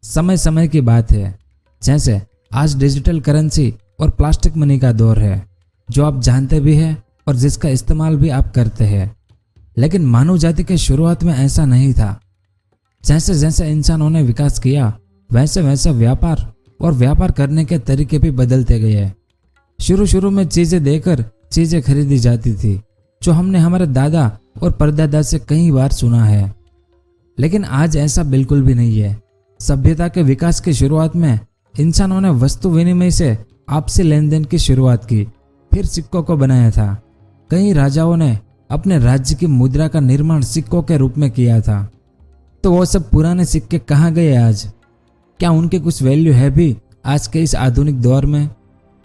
समय समय की बात है। जैसे आज डिजिटल करेंसी और प्लास्टिक मनी का दौर है, जो आप जानते भी हैं और जिसका इस्तेमाल भी आप करते हैं। लेकिन मानव जाति के शुरुआत में ऐसा नहीं था। जैसे जैसे इंसानों ने विकास किया, वैसे वैसे व्यापार और व्यापार करने के तरीके भी बदलते गए। शुरू में चीजें देकर चीजें खरीदी जाती थी, जो हमने हमारे दादा और परदादा से कई बार सुना है। लेकिन आज ऐसा बिल्कुल भी नहीं है। सभ्यता के विकास की शुरुआत में इंसानों ने वस्तु विनिमय से आपसी लेन देन की शुरुआत की, फिर सिक्कों को बनाया था। कई राजाओं ने अपने राज्य की मुद्रा का निर्माण सिक्कों के रूप में किया था। तो वो सब पुराने सिक्के कहाँ गए आज? क्या उनकी कुछ वैल्यू है भी आज के इस आधुनिक दौर में?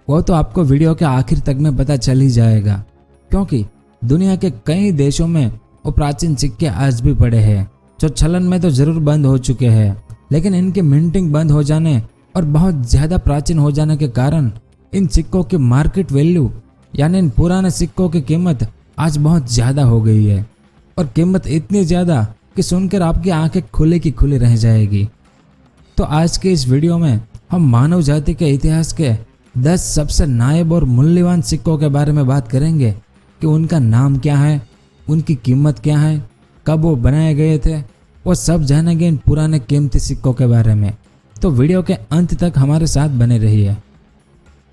वो तो आपको वीडियो के आखिर तक में पता चल ही जाएगा, क्योंकि दुनिया के कई देशों में वो प्राचीन सिक्के आज भी पड़े हैं, जो चलन में तो जरूर बंद हो चुके हैं, लेकिन इनकी मिंटिंग बंद हो जाने और बहुत ज्यादा प्राचीन हो जाने के कारण इन सिक्कों की मार्केट वैल्यू यानी इन पुराने सिक्कों की कीमत आज बहुत ज्यादा हो गई है। और कीमत इतनी ज्यादा कि सुनकर आपकी आंखें खुली की खुली रह जाएगी। तो आज के इस वीडियो में हम मानव जाति के इतिहास के 10 सबसे नायाब और मूल्यवान सिक्कों के बारे में बात करेंगे कि उनका नाम क्या है, उनकी कीमत क्या है, कब वो बनाए गए थे, वो सब जानेंगे इन पुराने कीमती सिक्कों के बारे में। तो वीडियो के अंत तक हमारे साथ बने रहिए।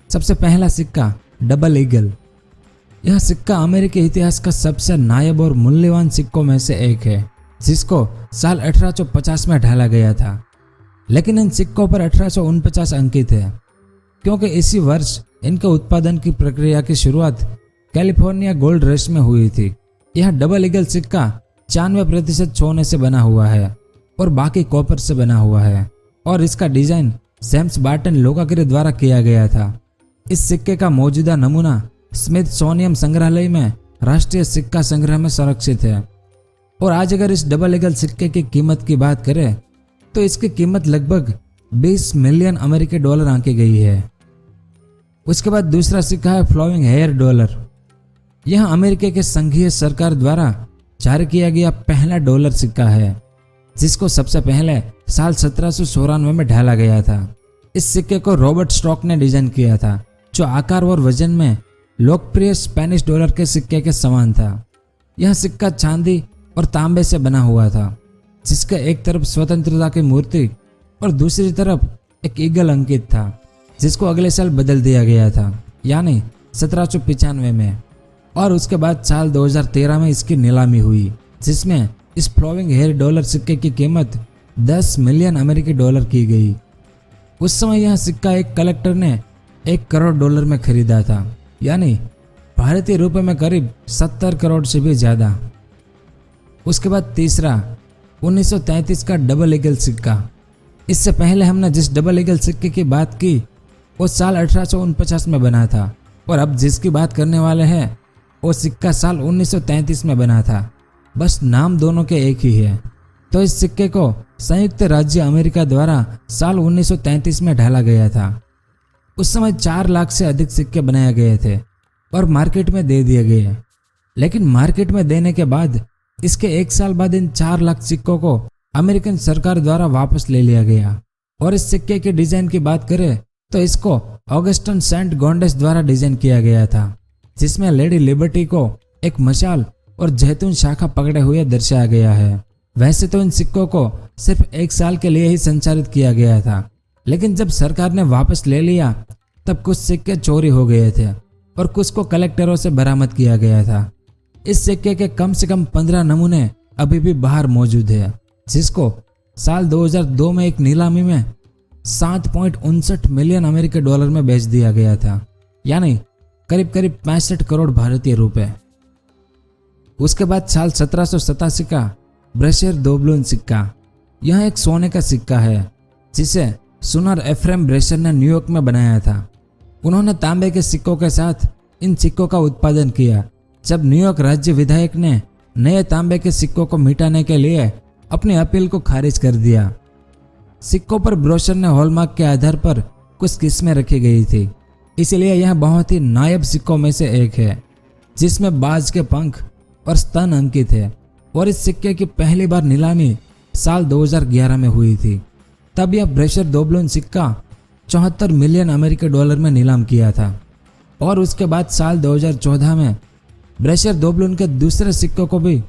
सबसे पहला सिक्का डबल ईगल। यह सिक्का अमेरिकी इतिहास का सबसे नायाब और मूल्यवान सिक्कों में से एक है, जिसको साल 1850 में ढाला गया था। लेकिन इन सिक्कों पर 1849 अंकित है, क्योंकि इसी वर्ष इनके उत्पादन की प्रक्रिया की शुरुआत कैलिफोर्निया गोल्ड रश में हुई थी। यह डबल ईगल सिक्का 96% सोने से बना हुआ है और बाकी कॉपर से बना हुआ है, और इसका डिजाइन जेम्स बार्टन लोकागिरी द्वारा किया गया था। इस सिक्के का मौजूदा नमूना स्मिथसोनियन संग्रहालय में राष्ट्रीय सिक्का संग्रह में संरक्षित है। और आज अगर इस डबल ईगल सिक्के की कीमत की बात करें तो इसकी कीमत लगभग 20 मिलियन अमेरिकी डॉलर आंकी गई है। उसके बाद दूसरा सिक्का है फ्लोइंग हेयर डॉलर। यह अमेरिका के संघीय सरकार द्वारा जारी किया गया पहला डॉलर सिक्का है, जिसको सबसे पहले साल 1794 में ढाला गया था। इस सिक्के को रॉबर्ट स्टॉक ने डिजाइन किया था, जो आकार और वजन में लोकप्रिय स्पेनिश डॉलर के सिक्के के समान था। यह सिक्का चांदी और तांबे से बना हुआ था, जिसके एक तरफ स्वतंत्रता की मूर्ति और दूसरी तरफ एक ईगल अंकित था, जिसको अगले साल बदल दिया गया था, यानी 1795 में। और उसके बाद साल 2013 में इसकी नीलामी हुई, जिसमें इस फ्लोइंग हेयर डॉलर सिक्के की कीमत 10 मिलियन अमेरिकी डॉलर की गई। उस समय यह सिक्का एक कलेक्टर ने 1 करोड़ डॉलर में खरीदा था, यानी भारतीय रुपए में करीब 70 करोड़ से भी ज्यादा। उसके बाद तीसरा 1933 का डबल ईगल सिक्का। इससे पहले हमने जिस डबल ईगल सिक्के की बात की वो साल 1849 में बना था, और अब जिसकी बात करने वाले हैं वो सिक्का साल 1933 में बना था। बस नाम दोनों के एक ही है। तो इस सिक्के को संयुक्त राज्य अमेरिका द्वारा साल 1933 में ढाला गया था। उस समय 4 लाख से अधिक सिक्के बनाए गए थे और मार्केट में दे दिए गए। लेकिन मार्केट में देने के बाद इसके 1 साल बाद इन 4 लाख सिक्कों को अमेरिकन सरकार द्वारा वापस ले लिया गया। और इस सिक्के के डिजाइन की बात करें तो इसको ऑगस्टन सेंट गोंडेस द्वारा डिजाइन किया गया था, जिसमें लेडी लिबर्टी को एक मशाल और जैतून शाखा पकड़े हुए दर्शाया गया है। वैसे तो इन सिक्कों को सिर्फ 1 साल के लिए ही संचालित किया गया था, लेकिन जब सरकार ने वापस ले लिया तब कुछ सिक्के चोरी हो गए थे और कुछ को कलेक्टरों से बरामद किया गया था। इस सिक्के के कम से कम 15 नमूने अभी भी बाहर मौजूद है, जिसको साल 2002 में एक नीलामी में 7.59 मिलियन अमेरिकी डॉलर में बेच दिया गया था, यानी करीब 65 करोड़ भारतीय रुपए। उसके बाद साल 1787 का ब्रेशियर दोबलोन सिक्का। यह एक सोने का सिक्का है, जिसे सुनर एफ्रेम ब्रेशियर ने न्यूयॉर्क में बनाया था। उन्होंने तांबे के सिक्कों के साथ इन सिक्कों का उत्पादन किया। जब न्यूयॉर्क राज्य विधायक ने नए तांबे के सिक्कों को मिटाने के लिए अपनी अपील को खारिज कर दिया। सिक्कों पर ब्रोशर ने हॉलमार्क के आधार पर कुछ किस्में रखी गई थी, इसलिए यह बहुत ही नायाब सिक्कों में से एक है, जिसमें बाज के पंख और स्तन अंकित है। और इस सिक्के की पहली बार नीलामी साल 2011 में हुई थी। तब यह ब्रेशर डोबलिन सिक्का 74 मिलियन अमेरिकी डॉलर में नीलाम किया था। और उसके बाद साल 2014 में ब्रेशर डोबलिन के दूसरे सिक्कों को भी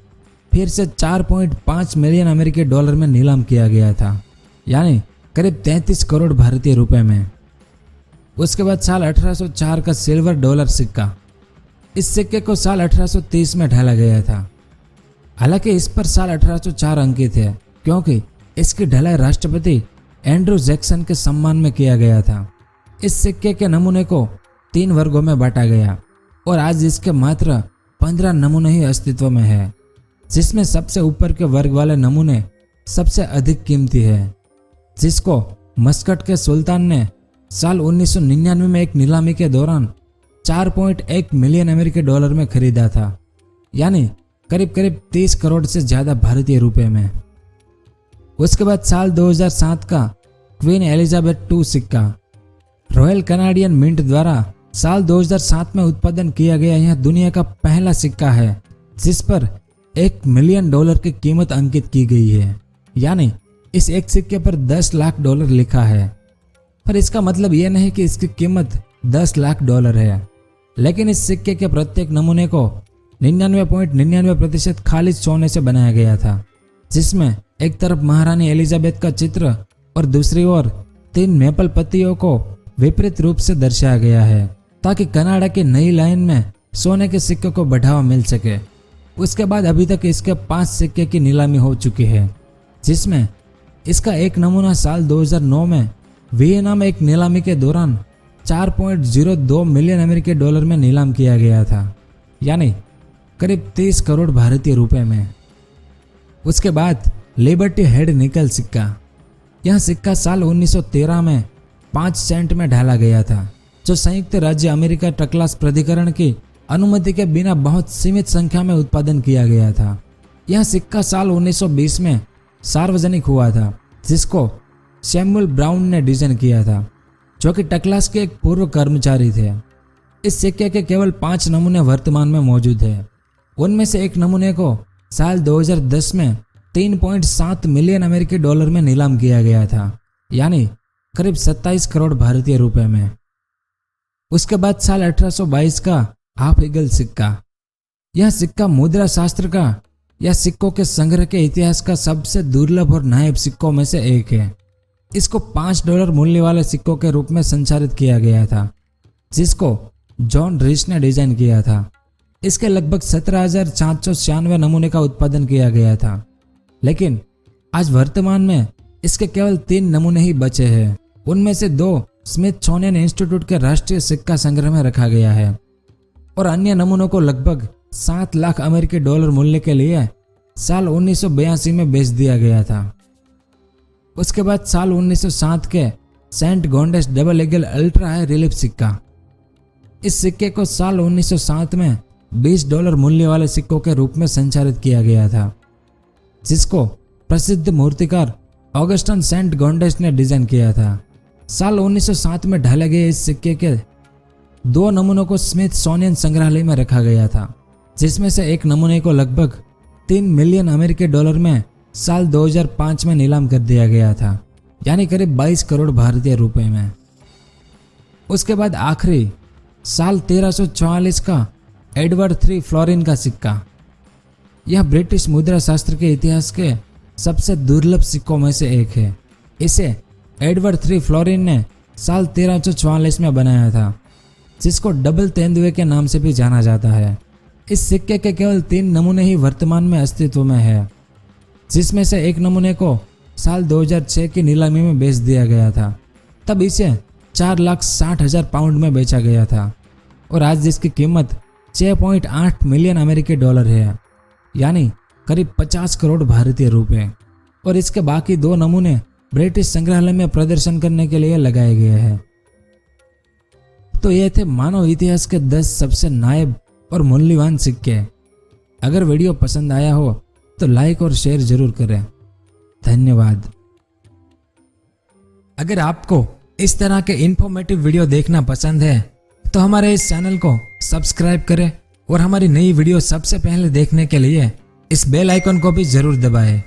फिर से 4.5 मिलियन अमेरिकी डॉलर में नीलाम किया गया था, यानी करीब 33 करोड़ भारतीय रुपए में। उसके बाद साल 1804 का सिल्वर डॉलर सिक्का, इस सिक्के को साल 1830 में ढाला गया था। हालांकि इस पर साल 1804 अंकित है क्योंकि इसकी ढलाई राष्ट्रपति एंड्रू जैक्सन के सम्मान में किया गया था। इस सिक्के के नमूने को 3 वर्गों में बांटा गया और आज इसके मात्र 15 नमूने ही अस्तित्व में है, जिसमें सबसे ऊपर के वर्ग वाले नमूने सबसे अधिक कीमती है, जिसको मस्कट के सुल्तान ने साल 1999 में एक नीलामी के दौरान 4.1 मिलियन अमेरिकी डॉलर में खरीदा था, यानी करीब करीब 30 करोड़ से ज्यादा भारतीय रुपए में। उसके बाद साल 2007 का क्वीन एलिजाबेथ II सिक्का, रॉयल कनाडियन मिंट द्वारा साल 2007 में उत्पादन किया गया यह दुनिया का पहला सिक्का है जिस पर $1 मिलियन की कीमत अंकित की गई है, यानी इस एक सिक्के पर $10 लाख लिखा है। पर इसका मतलब यह नहीं कि इसकी कीमत $10 लाख है, लेकिन इस सिक्के के प्रत्येक नमूने को 99.99% खालिज सोने से बनाया गया था, जिसमें एक तरफ महारानी एलिजाबेथ का चित्र और दूसरी ओर 3 मेपल पत्तियों को विपरीत रूप से दर्शाया गया है, ताकि कनाडा की नई लाइन में सोने के सिक्के को बढ़ावा मिल सके। उसके बाद अभी तक इसके 5 सिक्के की नीलामी हो चुकी है, जिसमें इसका एक नमूना साल 2009 में वियना में एक नीलामी के दौरान 4.02 मिलियन अमेरिकी डॉलर में नीलाम किया गया था, यानी करीब 30 करोड़ भारतीय रुपए में। उसके बाद लिबर्टी हेड निकल सिक्का, यह सिक्का साल 1913 में 5 सेंट में ढाला गया था, जो संयुक्त राज्य अमेरिका टकलास प्राधिकरण की अनुमति के बिना बहुत सीमित संख्या में उत्पादन किया गया था। यह सिक्का साल 1920 में सार्वजनिक हुआ था, जिसको सैमुअल ब्राउन ने डिजाइन किया था, जो कि टकलास के एक पूर्व कर्मचारी थे। इस सिक्के के केवल 5 नमूने वर्तमान में मौजूद है। उनमें से एक नमूने को साल 2010 में 3.7 मिलियन अमेरिकी डॉलर में नीलाम किया गया था, यानी करीब 27 करोड़ भारतीय रुपए में। उसके बाद साल 1822 का हाफ ईगल सिक्का, यह सिक्का मुद्रा शास्त्र का या सिक्कों के संग्रह के इतिहास का सबसे दुर्लभ और नायाब सिक्कों में से एक है। इसको $5 मूल्य वाले सिक्कों के रूप में संचालित किया गया था, जिसको जॉन रिच ने डिजाइन किया था। इसके लगभग 17,496 नमूने का उत्पादन किया गया था, लेकिन आज वर्तमान में इसके केवल 3 नमूने ही बचे हैं। उनमें से 2 स्मिथसोनियन इंस्टीट्यूट के राष्ट्रीय सिक्का संग्रह में रखा गया है और अन्य नमूनों को लगभग $7 लाख अमेरिकी डॉलर मूल्य के लिए साल 1982 में बेच दिया गया था। उसके बाद साल 1907 के Saint Gaudens double eagle ultra high relief सिक्का, इस सिक्के को साल 1907 में $20 मूल्य वाले सिक्कों के रूप में संचालित किया गया था, जिसको प्रसिद्ध मूर्तिकार ऑगस्टन सेंट गोंडेस ने डिजाइन किया था। साल 1907 में ढाले गए इस सिक्के के 2 नमूनों को स्मिथसोनियन संग्रहालय में रखा गया था, जिसमें से एक नमूने को लगभग 3 मिलियन अमेरिकी डॉलर में साल 2005 में नीलाम कर दिया गया था, यानी करीब 22 करोड़ भारतीय रुपए में। उसके बाद आखिरी साल 1344 का एडवर्ड III फ्लोरिन का सिक्का, यह ब्रिटिश मुद्रा शास्त्र के इतिहास के सबसे दुर्लभ सिक्कों में से एक है। इसे एडवर्ड III फ्लोरिन ने साल 1344 में बनाया था, जिसको डबल तेंदुए के नाम से भी जाना जाता है। इस सिक्के के केवल 3 नमूने ही वर्तमान में अस्तित्व में है, जिसमें से एक नमूने को साल 2006 की नीलामी में बेच दिया गया था। तब इसे 4,60,000 पाउंड में बेचा गया था और आज जिसकी कीमत 6.8 मिलियन अमेरिकी डॉलर है, यानी करीब 50 करोड़ भारतीय रुपए। और इसके बाकी 2 नमूने ब्रिटिश संग्रहालय में प्रदर्शन करने के लिए लगाए गए हैं। तो ये थे मानव इतिहास के 10 सबसे नायाब और मूल्यवान सिक्के। अगर वीडियो पसंद आया हो तो लाइक और शेयर जरूर करें। धन्यवाद। अगर आपको इस तरह के इंफॉर्मेटिव वीडियो देखना पसंद है तो हमारे इस चैनल को सब्सक्राइब करें और हमारी नई वीडियो सबसे पहले देखने के लिए इस बेल आइकन को भी जरूर दबाएं।